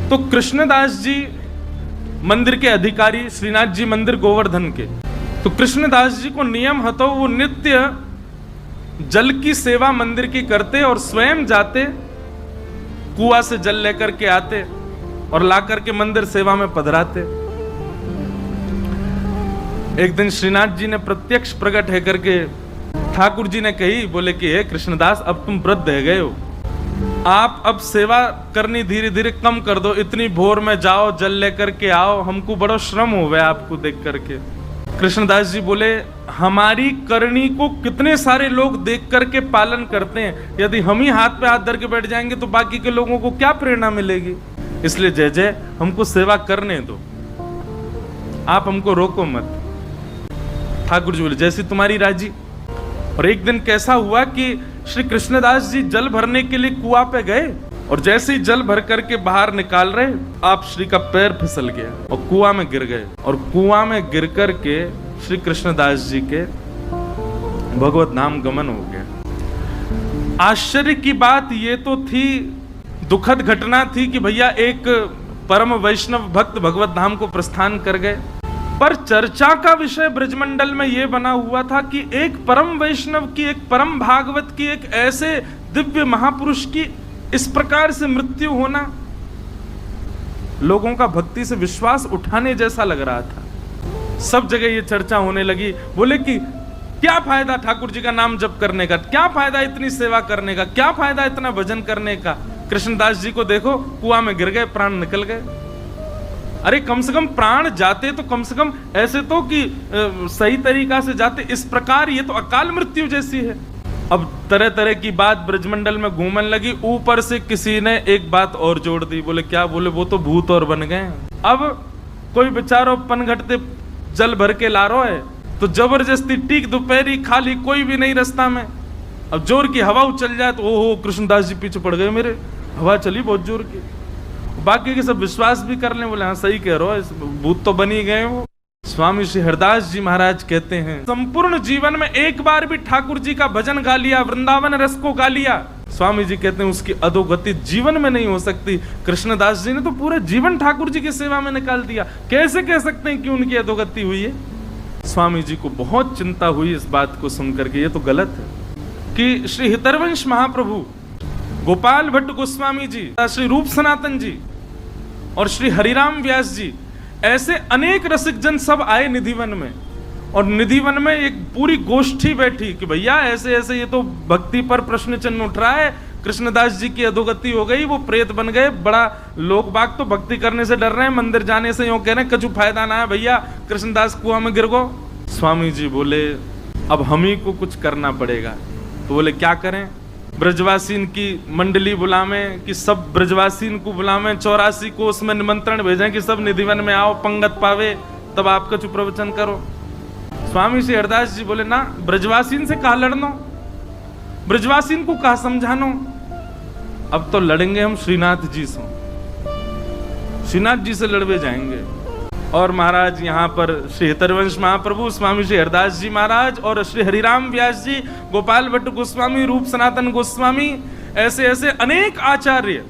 तो कृष्णदास जी मंदिर के अधिकारी, श्रीनाथ जी मंदिर गोवर्धन के, तो कृष्णदास जी को नियम हतो वो नित्य जल की सेवा मंदिर की करते और स्वयं जाते, कुआं से जल लेकर के आते और ला करके मंदिर सेवा में पधराते। एक दिन श्रीनाथ जी ने प्रत्यक्ष प्रकट है करके ठाकुर जी ने कही, बोले कि हे कृष्णदास, अब तुम वृद्ध है गए हो, आप अब सेवा करनी धीरे धीरे कम कर दो, इतनी भोर में जाओ जल लेकर के आओ, हमको बड़ा श्रम हो गया आपको देख करके। कृष्णदास जी बोले, हमारी करनी को कितने सारे लोग देख करके पालन करते हैं, यदि हम ही हाथ पे हाथ धर के बैठ जाएंगे तो बाकी के लोगों को क्या प्रेरणा मिलेगी, इसलिए जय जय हमको सेवा करने दो, आप हमको रोको मत। ठाकुर जी बोले, जैसी तुम्हारी राजी। और एक दिन कैसा हुआ कि श्री कृष्णदास जी जल भरने के लिए कुआं पे गए और जैसे ही जल भर करके बाहर निकाल रहे, आप श्री का पैर फिसल गया और कुआं में गिर गए, और कुआं में गिर करके श्री कृष्णदास जी के भगवत नाम गमन हो गया। आश्चर्य की बात ये तो थी, दुखद घटना थी कि भैया एक परम वैष्णव भक्त भगवत धाम को प्रस्थान कर गए, पर चर्चा का विषय ब्रजमंडल में यह बना हुआ था कि एक परम वैष्णव की, एक परम भागवत की, एक ऐसे दिव्य महापुरुष की इस प्रकार से मृत्यु होना लोगों का भक्ति से विश्वास उठाने जैसा लग रहा था। सब जगह ये चर्चा होने लगी। बोले कि क्या फायदा ठाकुर जी का नाम जप करने का, क्या फायदा इतनी सेवा करने का, क्या फायदा इतना भजन करने का। कृष्णदास जी को देखो, कुआं में गिर गए, प्राण निकल गए। अरे कम से कम प्राण जाते तो कम से कम ऐसे तो कि सही तरीका से जाते, इस प्रकार ये तो अकाल मृत्यु जैसी है। अब तरह तरह की बात ब्रजमंडल में घूमने लगी। ऊपर से किसी ने एक बात और जोड़ दी। बोले क्या? बोले वो तो भूत और बन गए। अब कोई बेचारो पनघटते जल भर के ला रहा है तो जबरदस्ती टीक दोपहरी खाली, कोई भी नहीं रास्ता में। अब जोर की हवा उछल जाए तो ओहो कृष्णदास जी पीछे पड़ गए मेरे, हवा चली बहुत जोर की। बाकी के सब विश्वास भी कर लें, बोले हाँ सही कह रहे हो, भूत तो बन ही गए वो। स्वामी श्री हरदास जी महाराज कहते हैं, संपूर्ण जीवन में एक बार भी ठाकुर जी का भजन गा लिया, वृंदावन रस को गा लिया, स्वामी जी कहते हैं उसकी अधोगति जीवन में नहीं हो सकती। कृष्णदास जी ने तो पूरा जीवन ठाकुर जी की सेवा में निकाल दिया, कैसे कह सकते हैं कि उनकी अधोगति हुई है? स्वामी जी को बहुत चिंता हुई इस बात को सुनकर के, ये तो गलत है कि श्री हितरवंश महाप्रभु, गोपाल भट्ट गोस्वामी जी, श्री रूप सनातन जी और श्री हरिराम व्यास जी, ऐसे अनेक रसिक जन सब आए निधिवन में, और निधिवन में एक पूरी गोष्ठी बैठी कि भैया ऐसे ऐसे ये तो भक्ति पर प्रश्न चिन्ह उठ रहा है, कृष्णदास जी की अधोगति हो गई, वो प्रेत बन गए, बड़ा लोग बाग तो भक्ति करने से डर रहे हैं, मंदिर जाने से यूं कह रहे हैं कछु फायदा ना है भैया, कृष्णदास कुआं में गिर गो। स्वामी जी बोले अब हम ही को कुछ करना पड़ेगा। तो बोले क्या करें? ब्रजवासीन की मंडली बुलावें कि सब ब्रजवासीन को बुलावें, 84 को उसमें निमंत्रण भेजें कि सब निधिवन में आओ, पंगत पावे, तब आपका चुप प्रवचन करो। स्वामी श्री हरदास जी बोले ना, ब्रजवासीन से कहा लड़नो, ब्रजवासीन को कहा समझानो, अब तो लड़ेंगे हम श्रीनाथ जी से, श्रीनाथ जी से लड़वे जाएंगे। और महाराज यहाँ पर श्री हितरवंश महाप्रभु, स्वामी श्री हरदास जी महाराज और श्री हरिराम व्यास जी, गोपाल भट्ट गोस्वामी, रूप सनातन गोस्वामी, ऐसे ऐसे अनेक आचार्य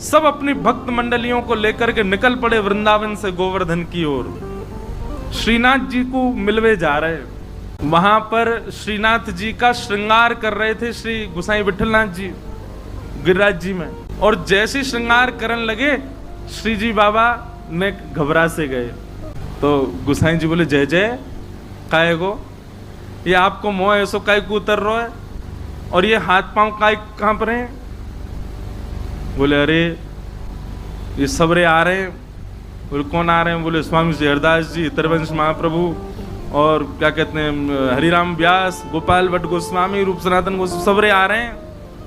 सब अपनी भक्त मंडलियों को लेकर के निकल पड़े वृंदावन से गोवर्धन की ओर। श्रीनाथ जी को मिलवे जा रहे, वहां पर श्रीनाथ जी का श्रृंगार कर रहे थे श्री गुसाई विठलनाथ जी गिरिराज जी में, और जैसे श्रृंगार करने लगे श्री जी बाबा ने घबरा से गए। तो गुसाई जी बोले जय जय काय गो, ये आपको मोह ऐसो काय को उतर रहा है, और ये हाथ पांव काय कांप रहे हैं? बोले अरे ये सबरे आ रहे हैं। बोले कौन आ रहे हैं? बोले स्वामी श्री हरदास जी, हितरवंश महाप्रभु और क्या कहते हैं हरिराम व्यास, गोपाल भट्ट गोस्वामी, रूप सनातन गोस्वामी, सबरे आ रहे हैं,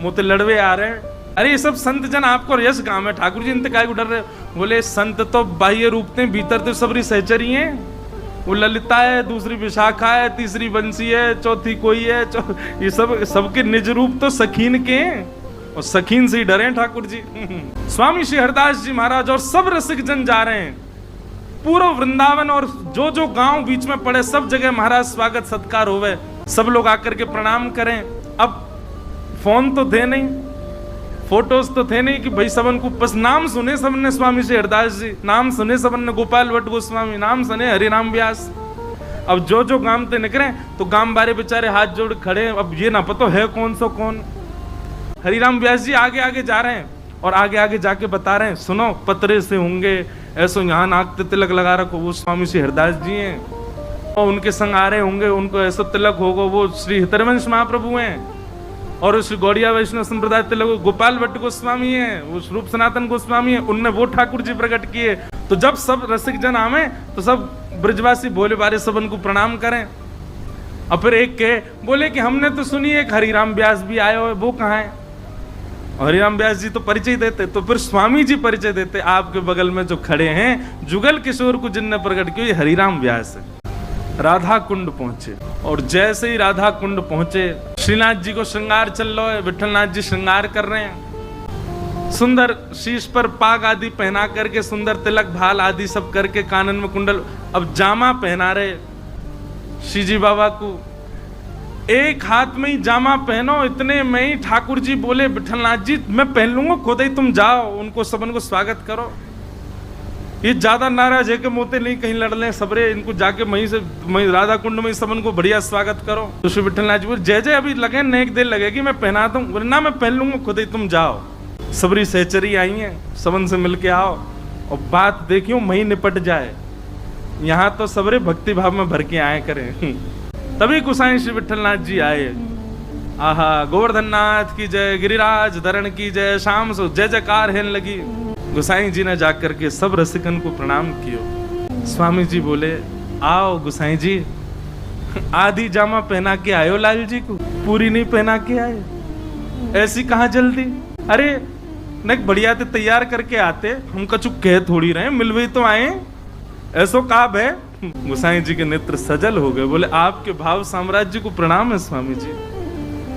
मोते लड़वे आ रहे हैं। अरे ये सब संत जन आपको यश काम है, ठाकुर जी इनते काय को डर रहे? बोले संत तो बाह्य रूप थे, भीतर तो सबरी सहचरी हैं। वो ललिता है, दूसरी विशाखा है, तीसरी बंसी है, चौथी कोई है, ये सब सबके निज रूप तो सखीन के हैं, और सखीन से ही डरे ठाकुर जी। स्वामी श्री हरदास जी महाराज और सब रसिक जन जा रहे हैं, पूरा वृंदावन और जो जो गांव बीच में पड़े सब जगह महाराज स्वागत सत्कार होवे, सब लोग आकर के प्रणाम करें। अब फोन तो थे नहीं, फोटोज तो थे नहीं कि भाई सबन को बस नाम सुने सबने स्वामी श्री हरिदास जी, नाम सुने सबन ने गोपाल भट्ट गोस्वामी, नाम सुने हरिराम व्यास। अब जो जो गांव ते निकले तो गांव बारे बेचारे हाथ जोड़ खड़े, अब ये ना पता है कौन सो कौन। हरिराम व्यास जी आगे आगे जा रहे हैं और आगे आगे जाके बता रहे हैं, सुनो पतरे से होंगे ऐसो यहाँ नाक तिलक लगा रखो, वो स्वामी श्री हरिदास जी हैं। और उनके संग आ रहे होंगे, उनको ऐसो तिलक होगा, वो श्री हितरवंश महाप्रभु हैं। और श्री गौड़िया वैष्णव संप्रदाय तिलक गोपाल भट्ट गोस्वामी हैं, वो रूप सनातन गोस्वामी हैं, उनने वो ठाकुर जी प्रकट किए। तो जब सब रसिक जन आवे तो सब ब्रजवासी भोले बारे सब उनको प्रणाम करें। और फिर एक के बोले कि हमने तो सुनी एक हरिराम व्यास भी आए हो, वो कहाँ है? हरिराम व्यास जी तो परिचय देते, तो फिर स्वामी जी परिचय देते, आपके बगल में जो खड़े हैं जुगल किशोर को जिनने प्रकट किया, ये हरिराम व्यास है। राधा कुंड पहुंचे और जैसे ही राधा कुंड पहुंचे, श्रीनाथ जी को श्रृंगार चल रहा है, विठलनाथ जी श्रृंगार कर रहे हैं, सुंदर शीश पर पाग आदि पहना करके, सुंदर तिलक भाल आदि सब करके, कानन में कुंडल, अब जामा पहना रहे श्री जी बाबा को। एक हाथ में ही जामा पहनो, इतने में ही ठाकुर जी बोले, विठलनाथ जी मैं पहन लूंगा, खुद ही तुम जाओ, उनको सबन को स्वागत करो। ये ज्यादा नाराज है कि मोते नहीं कहीं लड़ लें सबरे, इनको जाके वहीं से राधा कुंड में सबन को बढ़िया स्वागत करो। तो श्री विठलनाथ जी बोले, जय जय अभी लगे न एक देर लगेगी, मैं पहना दूं। बोले ना मैं पहन लूंगा, खुद ही तुम जाओ। सबरी सहचरी आई है, सबन से मिलके आओ और बात देखियो वहीं निपट जाए। यहाँ तो सबरे भक्ति भाव में भर के आए करें। तभी गुसाई श्री विठलनाथ जी आए। आहा, गोवर्धन नाथ की जय, गिरिराज धरण की जय, शाम सो जय जयकार हेन लगी। गुसाई जी ने जाकर के सब रसिकन को प्रणाम कियो। स्वामी जी बोले, आओ गुसाई जी, आधी जामा पहना के आयो लाल जी को, पूरी नहीं पहना के आए, ऐसी कहाँ जल्दी? अरे न बढ़िया ते तैयार करके आते, हम कछु कह थोड़ी रहे, मिलवे तो आए, ऐसो काब है। गुसाई जी के नेत्र सजल हो गए, बोले आपके भाव साम्राज्य को प्रणाम है स्वामी जी,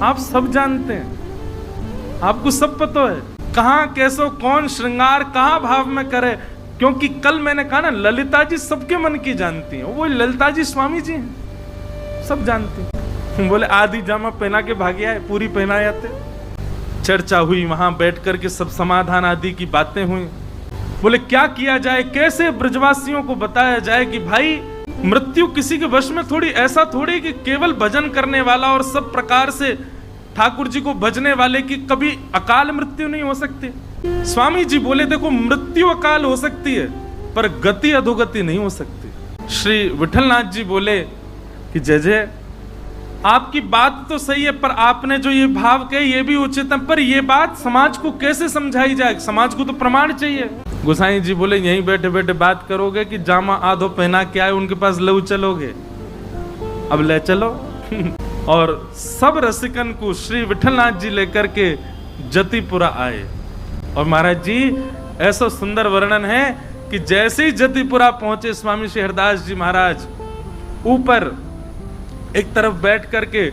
आप सब जानते हैं, आपको सब पता है कहाँ कैसो कौन श्रृंगार कहाँ भाव में करे। क्योंकि कल मैंने कहा ना, ललिता जी सबके मन की जानती हैं, वो ललिता जी स्वामी जी हैं, सब जानती हैं। बोले आधी जामा पहना के भागे आए, पूरी पहना जाते। चर्चा हुई, वहां बैठ करके सब समाधान आदि की बातें हुई। बोले क्या किया जाए, कैसे ब्रजवासियों को बताया जाए कि भाई मृत्यु किसी के वश में थोड़ी, ऐसा थोड़ी कि केवल भजन करने वाला और सब प्रकार से ठाकुर जी को भजने वाले की कभी अकाल मृत्यु नहीं हो सकती। स्वामी जी बोले देखो, मृत्यु अकाल हो सकती है पर गति अधोगति नहीं हो सकती। श्री विठलनाथ जी बोले कि जय जय, आपकी बात तो सही है, पर आपने जो ये भाव कहे ये भी उचित है, पर ये बात समाज को कैसे समझाई जाए, समाज को तो प्रमाण चाहिए। गोसाई जी बोले, यहीं बैठे बैठे बात करोगे कि जामा आधो पहना के आए उनके पास लऊ चलोगे? अब ले चलो। और सब रसिकन को श्री विठलनाथ जी लेकर के जतिपुरा आए। और महाराज जी ऐसा सुंदर वर्णन है कि जैसे ही जतिपुरा पहुंचे, स्वामी श्री हरिदास जी महाराज ऊपर एक तरफ बैठ करके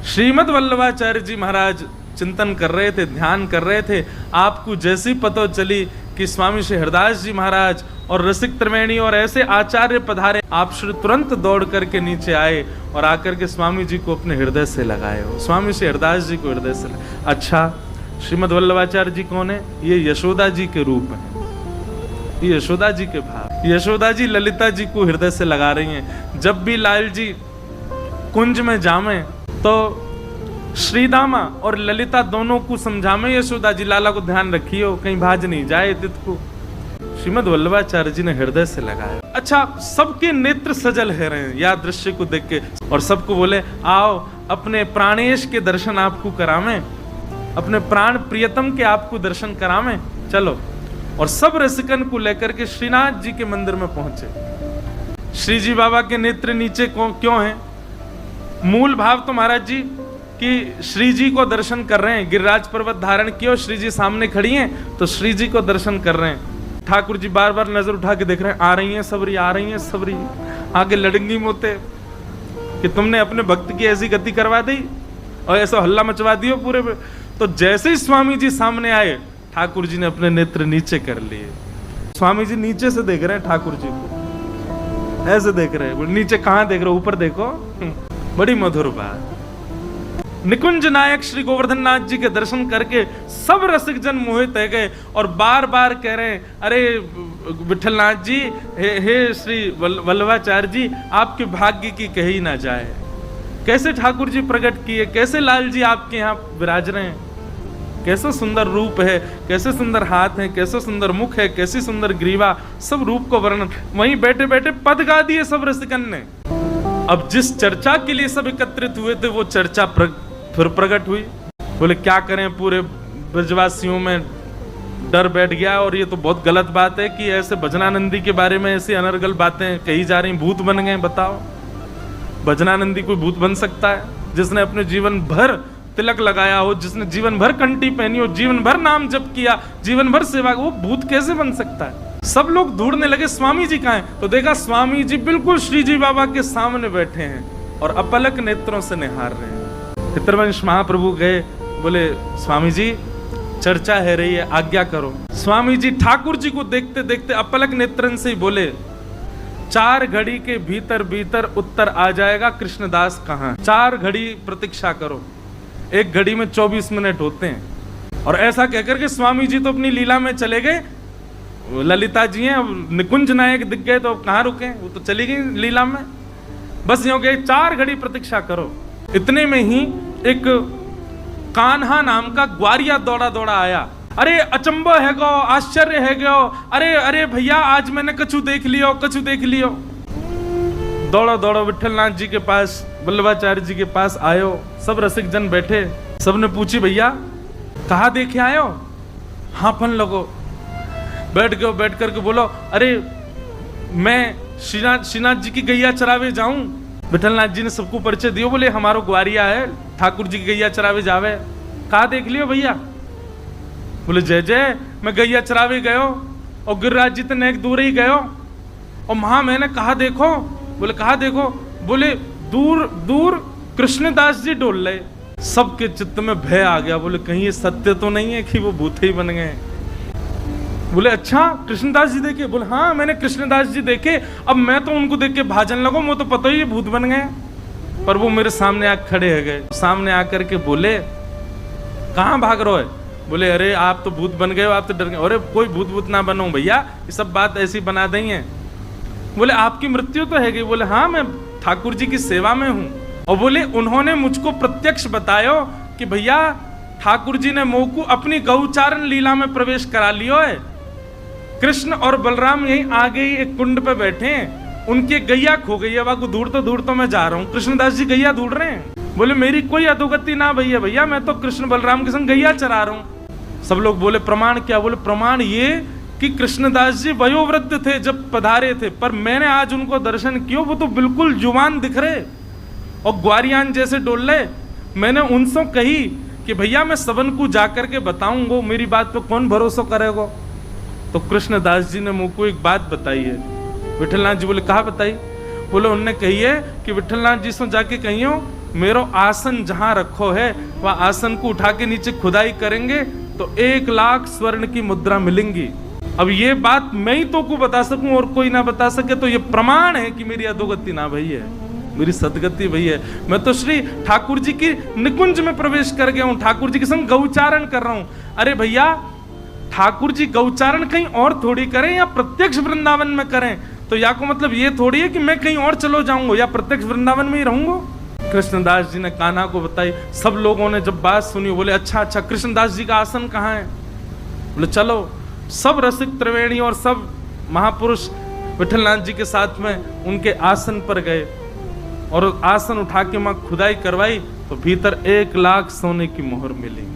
श्रीमद वल्लभाचार्य जी महाराज चिंतन कर रहे थे, ध्यान कर रहे थे। आपको जैसी पता चली कि स्वामी श्री हरिदास जी महाराज और रसिक त्रिवेणी और ऐसे आचार्य पधारे, आप श्री तुरंत दौड़ करके नीचे आए और आकर के स्वामी जी को अपने हृदय से लगाए हो। स्वामी श्री हरिदास जी को हृदय से अच्छा, श्रीमद वल्लभाचार्य जी कौन है? ये यशोदा जी के रूप है, ये यशोदा जी के भाव। यशोदा जी ललिता जी को हृदय से लगा रही हैं। जब भी लाल जी कुंज में जामे तो श्रीदामा और ललिता दोनों को समझामे, यशोदा जी लाला को ध्यान रखियो कहीं भाज नहीं जाए तित को। श्रीमद वल्लभाचार्य जी ने हृदय से लगाया। अच्छा, सबके नेत्र सजल है रहे हैं या दृश्य को देख के, और सबको बोले आओ अपने प्राणेश के दर्शन आपको करावे, अपने प्राण प्रियतम के आपको दर्शन करावे, चलो। और सब रसिकन को लेकर के श्रीनाथ जी के मंदिर में पहुंचे। श्री जी बाबा के नेत्र नीचे क्यों हैं? मूल भाव तो महाराज जी कि श्री जी को दर्शन कर रहे हैं, गिरिराज पर्वत धारण किया, श्री जी सामने खड़ी हैं तो श्री जी को दर्शन कर रहे हैं। ठाकुर जी बार बार नजर उठा के देख रहे हैं, आ रही हैं सबरी, आ रही हैं सबरी, आगे लड़ेंगी मोते कि तुमने अपने भक्त की ऐसी गति करवा दी और ऐसा हल्ला मचवा दियो पूरे पे। तो जैसे ही स्वामी जी सामने आए, ठाकुर जी ने अपने नेत्र नीचे कर लिए। स्वामी जी नीचे से देख रहे हैं ठाकुर जी को, ऐसे देख रहे हैं। नीचे कहाँ देख रहे हो? ऊपर देखो। बड़ी मधुर बात। निकुंज नायक श्री गोवर्धन नाथ जी के दर्शन करके सब रसिक जन मोहित हो गए और बार बार कह रहे हैं, अरे विठल नाथ जी, हे श्री वल्लभाचार्य जी, आपके भाग्य की कही ना जाए। कैसे ठाकुर जी प्रकट किए, कैसे लाल जी आपके यहाँ विराज रहे हैं, कैसे सुंदर रूप है, कैसे सुंदर हाथ है, कैसे सुंदर मुख है, कैसी सुंदर ग्रीवा, सब रूप को वर्णन। वहीं बैठे बैठे पद गा दिए सब रसिकन ने। अब जिस चर्चा के लिए सब एकत्रित हुए थे वो चर्चा फिर प्रकट हुई। बोले क्या करें, पूरे ब्रजवासियों में डर बैठ गया और ये तो बहुत गलत बात है कि ऐसे भजनानंदी के बारे में ऐसी अनर्गल बातें कही जा रही, भूत बन गए। बताओ, भजनानंदी कोई भूत बन सकता है? जिसने अपने जीवन भर तिलक लगाया हो, जिसने जीवन भर कंठी पहनी हो, जीवन भर नाम जप किया, जीवन भर सेवा, वो भूत कैसे बन सकता है? सब लोग ढूंढने लगे स्वामी जी कहाँ हैं, तो देखा स्वामी जी बिल्कुल श्री जी बाबा के सामने बैठे हैं और अपलक नेत्रों से निहार रहे हैं। पितरवंश महाप्रभु गए, बोले स्वामी जी चर्चा है रही है, आज्ञा करो। स्वामी जी ठाकुर जी को देखते देखते अपलक नेत्रन से ही बोले, 4 घड़ी के भीतर भीतर उत्तर आ जाएगा, कृष्णदास कहाँ? 4 घड़ी प्रतीक्षा करो, 1 घड़ी में 24 मिनट होते हैं। और ऐसा कहकर के स्वामी जी तो अपनी लीला में चले गए। ललिता जी हैं, निकुंज नायक दिख गए तो कहाँ रुके, वो तो चली गई लीला में। बस यूं गए, 4 घड़ी प्रतीक्षा करो। इतने में ही एक कान्हा नाम का ग्वारिया दौड़ा दौड़ा आया। अरे अचंबो है गो, आश्चर्य है गो, अरे अरे भैया आज मैंने कछु देख लियो, कछु देख लियो। दौड़ो दौड़ो विठलनाथ जी के पास, वल्लभाचार्य जी के पास आयो। सब रसिक जन बैठे, सबने पूछी भैया कहाँ देखे आयो? हांफन लगो, बैठ गए, बैठ करके बोलो, अरे मैं श्रीनाथ जी की गैया चरावे जाऊं। विठलनाथ जी ने सबको परिचय दियो, बोले हमारो ग्वारिया है, ठाकुर जी की गैया चरावे जावे। कहा देख लियो भैया? बोले जय जय, मैं गैया चरावे गयो और गिरिराज जी तो नेक दूर ही गयो और वहां मैंने कहा देखो। बोले कहा देखो? बोले दूर दूर कृष्णदास जी डोल रहे। सबके चित्त में भय आ गया। बोले कहीं ये सत्य तो नहीं है कि वो भूत ही बन गए? बोले अच्छा कृष्णदास जी देखे? बोले हाँ मैंने कृष्णदास जी देखे। अब मैं तो उनको देख के भाजन लगो, वो तो पता ही भूत बन गए। पर वो मेरे सामने आकर खड़े हो गए। सामने आकर के बोले कहाँ भाग रहे हो? बोले अरे आप तो भूत बन गए हो, आप तो डर गए। अरे कोई भूत भूत ना बनो भैया, ये सब बात ऐसी बना दी है। बोले आपकी मृत्यु तो है गई? बोले हाँ मैं ठाकुर जी की सेवा में हूँ। और बोले उन्होंने मुझको प्रत्यक्ष बतायो कि भैया ठाकुर जी ने मोकू अपनी गौचारण लीला में प्रवेश करा लियो है। कृष्ण और बलराम यहीं आगे ही एक कुंड पे बैठे हैं, उनकी गैया खो गई है, वाकू ढूंढ तो मैं जा रहा हूँ। कृष्णदास जी गैया ढूंढ रहे हैं। बोले मेरी कोई अधोगति ना भैया, भैया मैं तो कृष्ण बलराम के संग गैया चरा रहा हूँ। सब लोग बोले प्रमाण क्या? बोले प्रमाण ये कि कृष्णदास जी वयोवृद्ध थे जब पधारे थे, पर मैंने आज उनको दर्शन किया, वो तो बिल्कुल जुवान दिख रहे और ग्वारियान जैसे डोल रहे। मैंने उनसे कही कि भैया मैं सबन को जाकर के बताऊंगा, मेरी बात पे कौन भरोसा करेगा? तो कृष्णदास जी ने मुझको एक बात बताई है। विठलनाथ जी बोले कहा बताई? बोले उनने कही है कि विठलनाथ जी से जाके कहियो मेरो आसन जहां रखो है वह आसन को उठा के नीचे खुदाई करेंगे तो 1 लाख स्वर्ण की मुद्रा मिलेंगी। अब ये बात मैं ही तो को बता सकूं और कोई ना बता सके, तो ये प्रमाण है कि मेरी अधोगति ना भई है, मेरी सदगति भई है। मैं तो श्री ठाकुर जी की निकुंज में प्रवेश कर गया हूं, ठाकुर जी के संग गौचारण कर रहा हूं। अरे भैया ठाकुर जी गौचारण कहीं और थोड़ी करें या प्रत्यक्ष वृंदावन में करें, तो या को मतलब ये थोड़ी है कि मैं कहीं और चलो जाऊंगा या प्रत्यक्ष वृंदावन में ही रहूंगा। कृष्णदास जी ने कान्हा को बताई। सब लोगों ने जब बात सुनी बोले अच्छा अच्छा कृष्णदास जी का आसन कहाँ है? बोले चलो। सब रसिक त्रिवेणी और सब महापुरुष विठलनाथ जी के साथ में उनके आसन पर गए और आसन उठा के मां खुदाई करवाई तो भीतर 1 लाख सोने की मोहर मिली।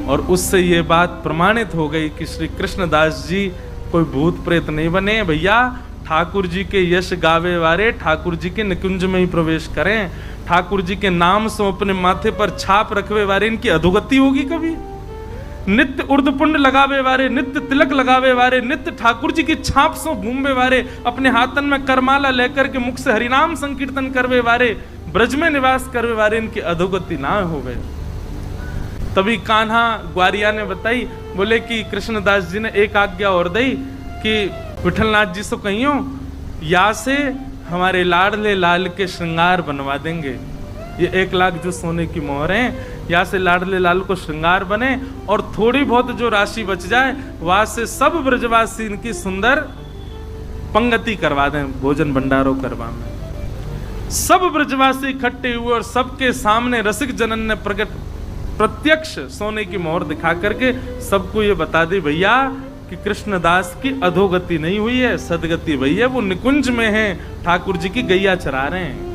और उससे ये बात प्रमाणित हो गई कि श्री कृष्णदास जी कोई भूत प्रेत नहीं बने भैया। ठाकुर जी के यश गावे वारे ठाकुर जी के निकुंज में ही प्रवेश करें। ठाकुर जी के नाम से अपने माथे पर छाप रखवे वारे इनकी अधोगति होगी कभी? नित्य उर्दपुंड लगावे वारे, नित्य तिलक लगावे वारे, नित्य ठाकुर जी की छाप से घूमवे वारे, अपने हाथन में करमाला लेकर के मुख से हरिनाम संकीर्तन करवे वारे, ब्रज में निवास करवे वारे, इनकी अधोगति ना होवे। तभी कान्हा ग्वारिया ने बताई, बोले कि कृष्णदास जी ने एक आज्ञा और दी कि विठलनाथ जी से कहियो या से हमारे लाडले लाल के श्रृंगार बनवा देंगे। ये 1 लाख जो सोने की मोहर है, यहाँ से लाडले लाल को श्रृंगार बने और थोड़ी बहुत जो राशि बच जाए वहां से सब ब्रजवासी इनकी सुंदर पंगति करवा दें, भोजन भंडारों करवा में। सब ब्रजवासी इकट्ठे हुए और सबके सामने रसिक जनन ने प्रत्यक्ष सोने की मोहर दिखा करके सबको ये बता दी, भैया कि कृष्णदास की अधोगति नहीं हुई है, सदगति हुई है। वो निकुंज में है, ठाकुर जी की गैया चरा रहे हैं।